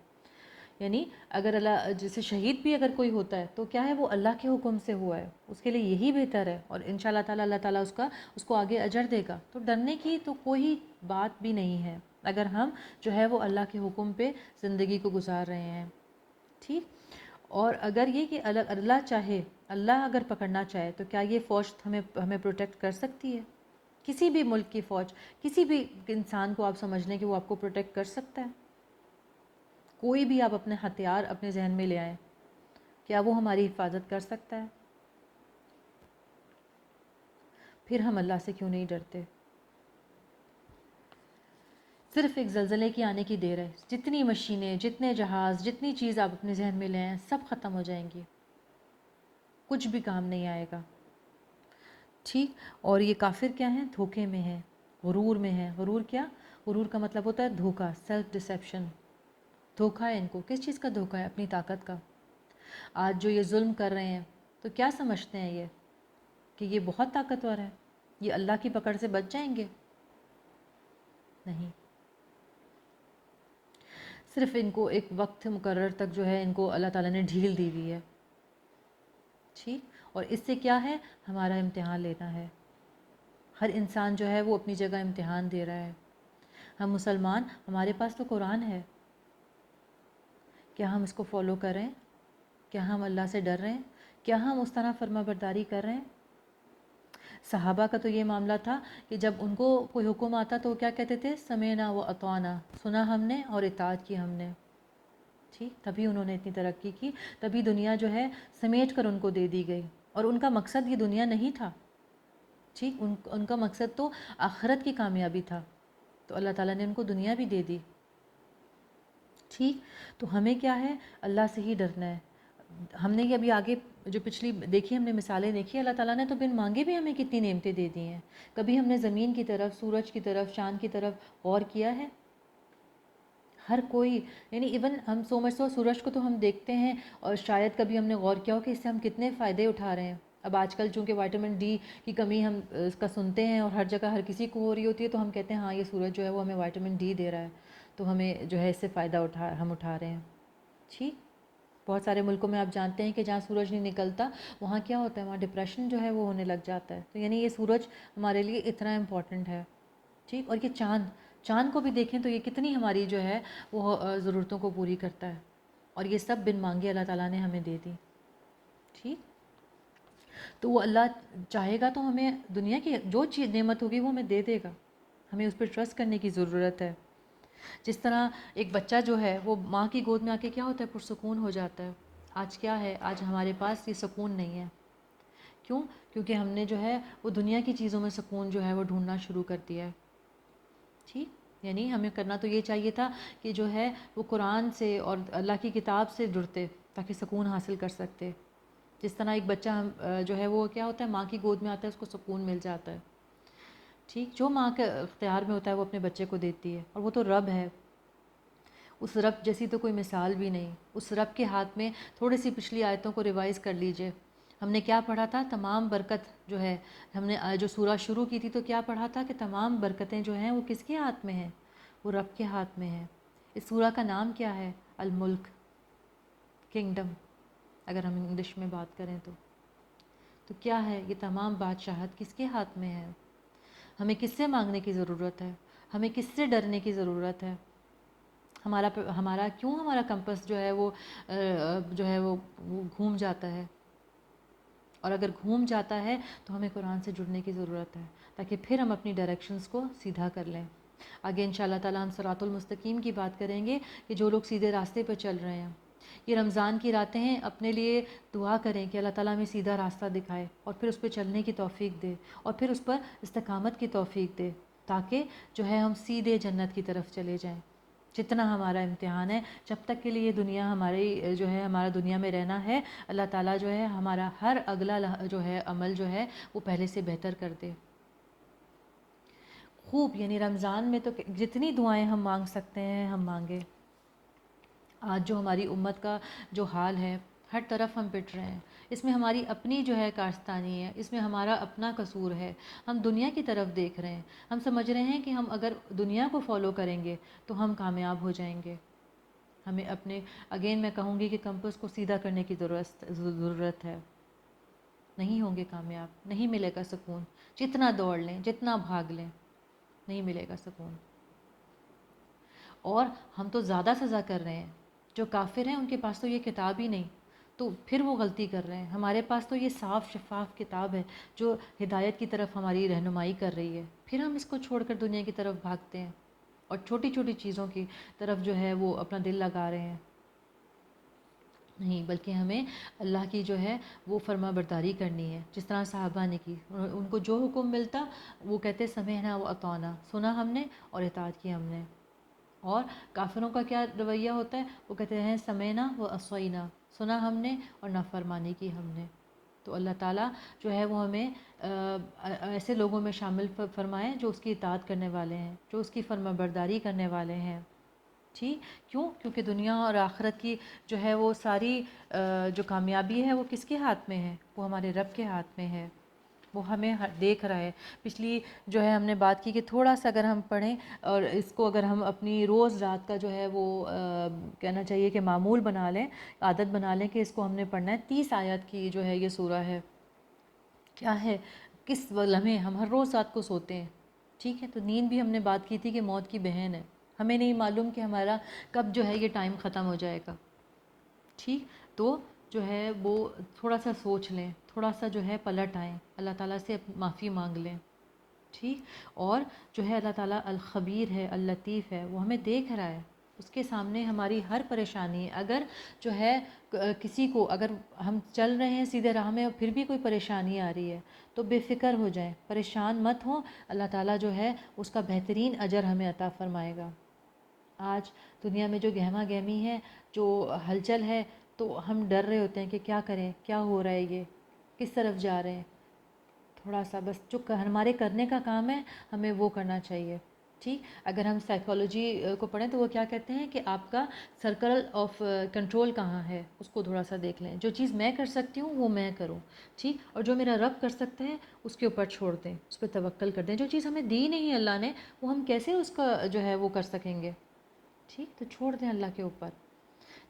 یعنی اگر اللہ، جیسے شہید بھی اگر کوئی ہوتا ہے تو کیا ہے، وہ اللہ کے حکم سے ہوا ہے، اس کے لیے یہی بہتر ہے، اور انشاءاللہ تعالیٰ اللہ تعالیٰ اس کو آگے اجر دے گا۔ تو ڈرنے کی تو کوئی بات بھی نہیں ہے اگر ہم جو ہے وہ اللہ کے حکم پہ زندگی کو گزار رہے ہیں، ٹھیک۔ اور اگر یہ کہ اللہ چاہے، اللہ اگر پکڑنا چاہے تو کیا یہ فوج ہمیں پروٹیکٹ کر سکتی ہے؟ کسی بھی ملک کی فوج، کسی بھی انسان کو آپ سمجھ لیں کہ وہ آپ کو پروٹیکٹ کر سکتا ہے؟ کوئی بھی آپ اپنے ہتھیار اپنے ذہن میں لے آئیں، کیا وہ ہماری حفاظت کر سکتا ہے؟ پھر ہم اللہ سے کیوں نہیں ڈرتے؟ صرف ایک زلزلے کی آنے کی دیر ہے، جتنی مشینیں، جتنے جہاز، جتنی چیز آپ اپنے ذہن میں لے آئیں سب ختم ہو جائیں گی، کچھ بھی کام نہیں آئے گا، ٹھیک۔ اور یہ کافر کیا ہیں؟ دھوکے میں ہیں، غرور میں ہیں۔ غرور کیا؟ غرور کا مطلب ہوتا ہے دھوکا، سیلف ڈسیپشن، دھوکا ہے ان کو۔ کس چیز کا دھوکا ہے؟ اپنی طاقت کا۔ آج جو یہ ظلم کر رہے ہیں تو کیا سمجھتے ہیں یہ کہ یہ بہت طاقتور ہے، یہ اللہ کی پکڑ سے بچ جائیں گے؟ نہیں، صرف ان کو ایک وقت مقرر تک جو ہے ان کو اللہ تعالیٰ نے ڈھیل دی ہوئی ہے، ٹھیک۔ اور اس سے کیا ہے؟ ہمارا امتحان لینا ہے۔ ہر انسان جو ہے وہ اپنی جگہ امتحان دے رہا ہے۔ ہم مسلمان، ہمارے پاس تو قرآن ہے، کیا ہم اس کو فالو کر رہے ہیں؟ کیا ہم اللہ سے ڈر رہے ہیں؟ کیا ہم اس طرح فرما برداری کر رہے ہیں؟ صحابہ کا تو یہ معاملہ تھا کہ جب ان کو کوئی حکم آتا تو وہ کیا کہتے تھے؟ سمعنا و اطعنا، سنا ہم نے اور اطاعت کی ہم نے، ٹھیک۔ تبھی انہوں نے اتنی ترقی کی، تبھی دنیا جو ہے سمیٹ کر ان کو دے دی گئی، اور ان کا مقصد یہ دنیا نہیں تھا، ٹھیک۔ ان کا مقصد تو آخرت کی کامیابی تھا، تو اللہ تعالیٰ نے ان کو دنیا بھی دے دی، ٹھیک۔ تو ہمیں کیا ہے؟ اللہ سے ہی ڈرنا ہے۔ ہم نے یہ ابھی آگے جو پچھلی دیکھی، ہم نے مثالیں دیکھی، اللہ تعالیٰ نے تو بن مانگے بھی ہمیں کتنی نعمتیں دے دی ہیں۔ کبھی ہم نے زمین کی طرف، سورج کی طرف، چاند کی طرف غور کیا ہے؟ ہر کوئی، یعنی ایون ہم سورج کو تو ہم دیکھتے ہیں، اور شاید کبھی ہم نے غور کیا ہو کہ اس سے ہم کتنے فائدے اٹھا رہے ہیں۔ اب آج کل چونکہ وائٹامن ڈی کی کمی ہم اس کا سنتے ہیں، اور ہر جگہ ہر کسی کو ہو رہی ہوتی ہے، تو ہم کہتے ہیں ہاں یہ سورج جو ہے وہ ہمیں وائٹامن ڈی دے رہا ہے، تو ہمیں جو ہے اس سے فائدہ ہم اٹھا رہے ہیں، ٹھیک۔ بہت سارے ملکوں میں آپ جانتے ہیں کہ جہاں سورج نہیں نکلتا وہاں کیا ہوتا ہے؟ وہاں ڈپریشن جو ہے وہ ہونے لگ جاتا ہے۔ تو یعنی یہ سورج ہمارے لیے اتنا امپورٹنٹ ہے، ٹھیک۔ اور یہ چاند کو بھی دیکھیں تو یہ کتنی ہماری جو ہے وہ ضرورتوں کو پوری کرتا ہے، اور یہ سب بن مانگے اللہ تعالیٰ نے ہمیں دے دی، ٹھیک۔ تو وہ اللہ چاہے گا تو ہمیں دنیا کی جو چیز نعمت ہوگی وہ ہمیں دے دے گا، ہمیں اس پہ ٹرسٹ کرنے کی ضرورت ہے۔ جس طرح ایک بچہ جو ہے وہ ماں کی گود میں آ کے کیا ہوتا ہے؟ پرسکون ہو جاتا ہے۔ آج کیا ہے؟ آج ہمارے پاس یہ سکون نہیں ہے، کیوں؟ کیونکہ ہم نے جو ہے وہ دنیا کی چیزوں میں سکون جو ہے وہ ڈھونڈنا شروع کر دیا ہے، ٹھیک۔ یعنی ہمیں کرنا تو یہ چاہیے تھا کہ جو ہے وہ قرآن سے اور اللہ کی کتاب سے جڑتے تاکہ سکون حاصل کر سکتے۔ جس طرح ایک بچہ جو ہے وہ کیا ہوتا ہے؟ ماں کی گود میں آتا ہے، اس کو سکون مل جاتا ہے، ٹھیک، جو ماں کے اختیار میں ہوتا ہے وہ اپنے بچے کو دیتی ہے، اور وہ تو رب ہے، اس رب جیسی تو کوئی مثال بھی نہیں۔ اس رب کے ہاتھ میں تھوڑی سی پچھلی آیتوں کو ریوائز کر لیجئے، ہم نے کیا پڑھا تھا؟ تمام برکت جو ہے، ہم نے جو سورہ شروع کی تھی تو کیا پڑھا تھا کہ تمام برکتیں جو ہیں وہ کس کے ہاتھ میں ہیں؟ وہ رب کے ہاتھ میں ہیں۔ اس سورہ کا نام کیا ہے؟ الملک، کنگڈم، اگر ہم انگلش میں بات کریں تو کیا ہے یہ تمام بادشاہت کس کے ہاتھ میں ہے؟ ہمیں کس سے مانگنے کی ضرورت ہے؟ ہمیں کس سے ڈرنے کی ضرورت ہے؟ ہمارا کیوں ہمارا کمپس جو ہے وہ گھوم جاتا ہے؟ اور اگر گھوم جاتا ہے تو ہمیں قرآن سے جڑنے کی ضرورت ہے تاکہ پھر ہم اپنی ڈائریکشنز کو سیدھا کر لیں۔ آگے انشاءاللہ تعالی ہم صراط المستقیم کی بات کریں گے کہ جو لوگ سیدھے راستے پر چل رہے ہیں۔ یہ رمضان کی راتیں ہیں، اپنے لیے دعا کریں کہ اللہ تعالیٰ ہمیں سیدھا راستہ دکھائے اور پھر اس پہ چلنے کی توفیق دے، اور پھر اس پر استقامت کی توفیق دے، تاکہ جو ہے ہم سیدھے جنت کی طرف چلے جائیں۔ جتنا ہمارا امتحان ہے، جب تک کے لیے دنیا ہماری جو ہے ہمارا دنیا میں رہنا ہے، اللہ تعالیٰ جو ہے ہمارا ہر اگلا جو ہے عمل جو ہے وہ پہلے سے بہتر کر دے۔ خوب، یعنی رمضان میں تو جتنی دعائیں ہم مانگ سکتے ہیں ہم مانگیں۔ آج جو ہماری امت کا جو حال ہے، ہر طرف ہم پٹ رہے ہیں، اس میں ہماری اپنی جو ہے کارستانی ہے، اس میں ہمارا اپنا قصور ہے۔ ہم دنیا کی طرف دیکھ رہے ہیں، ہم سمجھ رہے ہیں کہ ہم اگر دنیا کو فالو کریں گے تو ہم کامیاب ہو جائیں گے۔ ہمیں اپنے اگین میں کہوں گی کہ کمپس کو سیدھا کرنے کی ضرورت ہے۔ نہیں ہوں گے کامیاب، نہیں ملے گا سکون، جتنا دوڑ لیں، جتنا بھاگ لیں، نہیں ملے گا سکون۔ اور ہم تو زیادہ سزا کر رہے ہیں، جو کافر ہیں ان کے پاس تو یہ کتاب ہی نہیں، تو پھر وہ غلطی کر رہے ہیں۔ ہمارے پاس تو یہ صاف شفاف کتاب ہے جو ہدایت کی طرف ہماری رہنمائی کر رہی ہے، پھر ہم اس کو چھوڑ کر دنیا کی طرف بھاگتے ہیں اور چھوٹی چھوٹی چیزوں کی طرف جو ہے وہ اپنا دل لگا رہے ہیں۔ نہیں، بلکہ ہمیں اللہ کی جو ہے وہ فرما برداری کرنی ہے، جس طرح صحابہ نے کی۔ ان کو جو حکم ملتا وہ کہتے سمعنا و اطعنا، سنا ہم نے اور اطاعت کی ہم نے۔ اور کافروں کا کیا رویہ ہوتا ہے؟ وہ کہتے ہیں سمعنا و عصینا، سنا ہم نے اور نافرمانی کی ہم نے۔ تو اللہ تعالیٰ جو ہے وہ ہمیں ایسے لوگوں میں شامل فرمائیں جو اس کی اطاعت کرنے والے ہیں، جو اس کی فرما برداری کرنے والے ہیں۔ ٹھیک، کیوں؟ کیونکہ دنیا اور آخرت کی جو ہے وہ ساری جو کامیابی ہے وہ کس کے ہاتھ میں ہے؟ وہ ہمارے رب کے ہاتھ میں ہے، وہ ہمیں دیکھ رہا ہے۔ پچھلی جو ہے ہم نے بات کی کہ تھوڑا سا اگر ہم پڑھیں اور اس کو اگر ہم اپنی روز رات کا جو ہے وہ کہنا چاہیے کہ معمول بنا لیں، عادت بنا لیں کہ اس کو ہم نے پڑھنا ہے۔ 30 آیت کی جو ہے یہ سورہ ہے۔ کیا ہے؟ کس لمحے ہم ہر روز رات کو سوتے ہیں، ٹھیک ہے؟ تو نیند بھی ہم نے بات کی تھی کہ موت کی بہن ہے، ہمیں نہیں معلوم کہ ہمارا کب جو ہے یہ ٹائم ختم ہو جائے گا۔ ٹھیک، تو جو ہے وہ تھوڑا سا سوچ لیں، تھوڑا سا جو ہے پلٹ آئیں، اللہ تعالیٰ سے معافی مانگ لیں۔ ٹھیک، اور جو ہے اللہ تعالیٰ الخبیر ہے، اللطیف ہے، وہ ہمیں دیکھ رہا ہے، اس کے سامنے ہماری ہر پریشانی ہے۔ اگر جو ہے کسی کو، اگر ہم چل رہے ہیں سیدھے راہ میں اور پھر بھی کوئی پریشانی آ رہی ہے تو بے فکر ہو جائیں، پریشان مت ہوں، اللہ تعالیٰ جو ہے اس کا بہترین اجر ہمیں عطا فرمائے گا۔ آج دنیا میں جو گہما گہمی ہے، جو ہلچل ہے، تو ہم ڈر رہے ہوتے ہیں کہ کیا کریں، کیا ہو رہا ہے، یہ کس طرف جا رہے ہیں۔ تھوڑا سا بس جو ہمارے کرنے کا کام ہے ہمیں وہ کرنا چاہیے۔ ٹھیک، اگر ہم سائیکالوجی کو پڑھیں تو وہ کیا کہتے ہیں کہ آپ کا سرکل آف کنٹرول کہاں ہے، اس کو تھوڑا سا دیکھ لیں۔ جو چیز میں کر سکتی ہوں وہ میں کروں، ٹھیک، اور جو میرا رب کر سکتا ہے اس کے اوپر چھوڑ دیں، اس پہ توکل کر دیں۔ جو چیز ہمیں دی نہیں اللہ نے، وہ ہم کیسے اس کا جو ہے وہ کر سکیں گے؟ ٹھیک، تو چھوڑ دیں اللہ کے اوپر،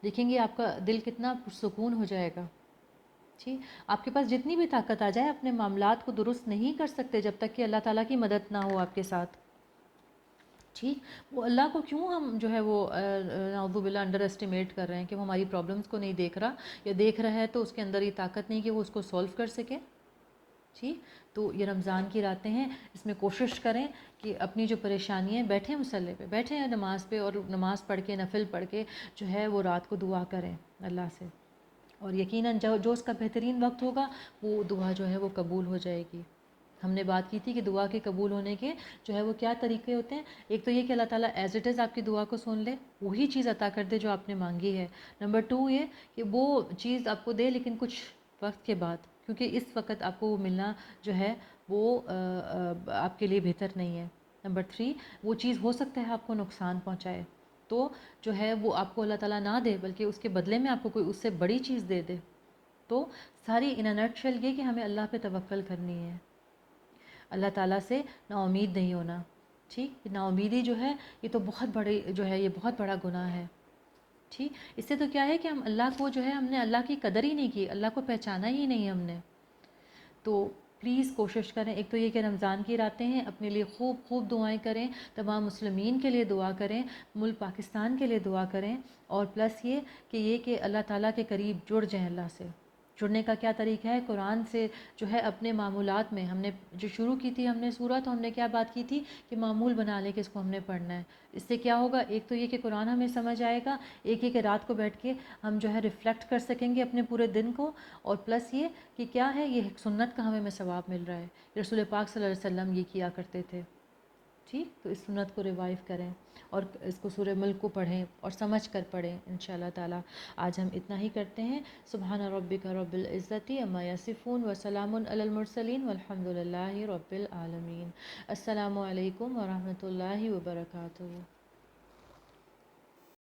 دیکھیں گے آپ کا دل کتنا پرسکون ہو جائے گا۔ ٹھیک، آپ کے پاس جتنی بھی طاقت آ جائے اپنے معاملات کو درست نہیں کر سکتے جب تک کہ اللہ تعالیٰ کی مدد نہ ہو آپ کے ساتھ۔ ٹھیک، وہ اللہ کو کیوں ہم جو ہے وہ نعوذ باللہ انڈر اسٹیمیٹ کر رہے ہیں کہ وہ ہماری پرابلمس کو نہیں دیکھ رہا، یا دیکھ رہا ہے تو اس کے اندر یہ طاقت نہیں کہ وہ اس کو سولو کر سکے۔ ٹھیک، تو یہ رمضان کی راتیں ہیں، اس میں کوشش کریں کہ اپنی جو پریشانی ہے، بیٹھیں مصلی پہ، بیٹھیں نماز پہ، اور نماز پڑھ کے نفل پڑھ کے جو ہے وہ رات کو دعا کریں اللہ سے، اور یقیناً جو اس کا بہترین وقت ہوگا وہ دعا جو ہے وہ قبول ہو جائے گی۔ ہم نے بات کی تھی کہ دعا کے قبول ہونے کے جو ہے وہ کیا طریقے ہوتے ہیں۔ ایک تو یہ کہ اللہ تعالیٰ ایز اٹ از آپ کی دعا کو سن لے، وہی چیز عطا کر دے جو آپ نے مانگی ہے۔ نمبر 2 یہ کہ وہ چیز آپ کو دے لیکن کچھ وقت کے بعد، کیونکہ اس وقت آپ کو وہ ملنا جو ہے وہ آپ کے لیے بہتر نہیں ہے۔ نمبر 3، وہ چیز ہو سکتا ہے آپ کو نقصان پہنچائے، تو جو ہے وہ آپ کو اللہ تعالیٰ نہ دے بلکہ اس کے بدلے میں آپ کو کوئی اس سے بڑی چیز دے دے۔ تو ساری ان نٹ شیل یہ کہ ہمیں اللہ پہ توکل کرنی ہے، اللہ تعالیٰ سے نا امید نہیں ہونا۔ ٹھیک، نا امیدی جو ہے یہ تو بہت بڑی جو ہے، یہ بہت بڑا گناہ ہے۔ ٹھیک، اس سے تو کیا ہے کہ ہم اللہ کو جو ہے، ہم نے اللہ کی قدر ہی نہیں کی، اللہ کو پہچانا ہی نہیں ہم نے۔ تو پلیز کوشش کریں، ایک تو یہ کہ رمضان کی راتیں ہیں، اپنے لیے خوب خوب دعائیں کریں، تمام مسلمین کے لیے دعا کریں، ملک پاکستان کے لیے دعا کریں، اور پلس یہ کہ اللہ تعالیٰ کے قریب جڑ جائیں اللہ سے۔ جڑنے کا کیا طریقہ ہے؟ قرآن سے جو ہے اپنے معمولات میں، ہم نے جو شروع کی تھی ہم نے سورہ، تو ہم نے کیا بات کی تھی کہ معمول بنا لیں کہ اس کو ہم نے پڑھنا ہے۔ اس سے کیا ہوگا؟ ایک تو یہ کہ قرآن ہمیں سمجھ آئے گا، ایک یہ کہ رات کو بیٹھ کے ہم جو ہے ریفلیکٹ کر سکیں گے اپنے پورے دن کو، اور پلس یہ کہ کیا ہے، یہ سنت کا ہمیں ثواب مل رہا ہے، رسول پاک صلی اللہ علیہ وسلم یہ کیا کرتے تھے۔ ٹھیک، تو اس سنت کو ریوائیو کریں اور اس کو سورہ ملک کو پڑھیں اور سمجھ کر پڑھیں انشاءاللہ تعالی۔ آج ہم اتنا ہی کرتے ہیں۔ سبحان ربک رب العزت عما یصفون وسلام علی المرسلین والحمد للہ رب العالمین۔ السلام علیکم ورحمۃ اللہ وبرکاتہ۔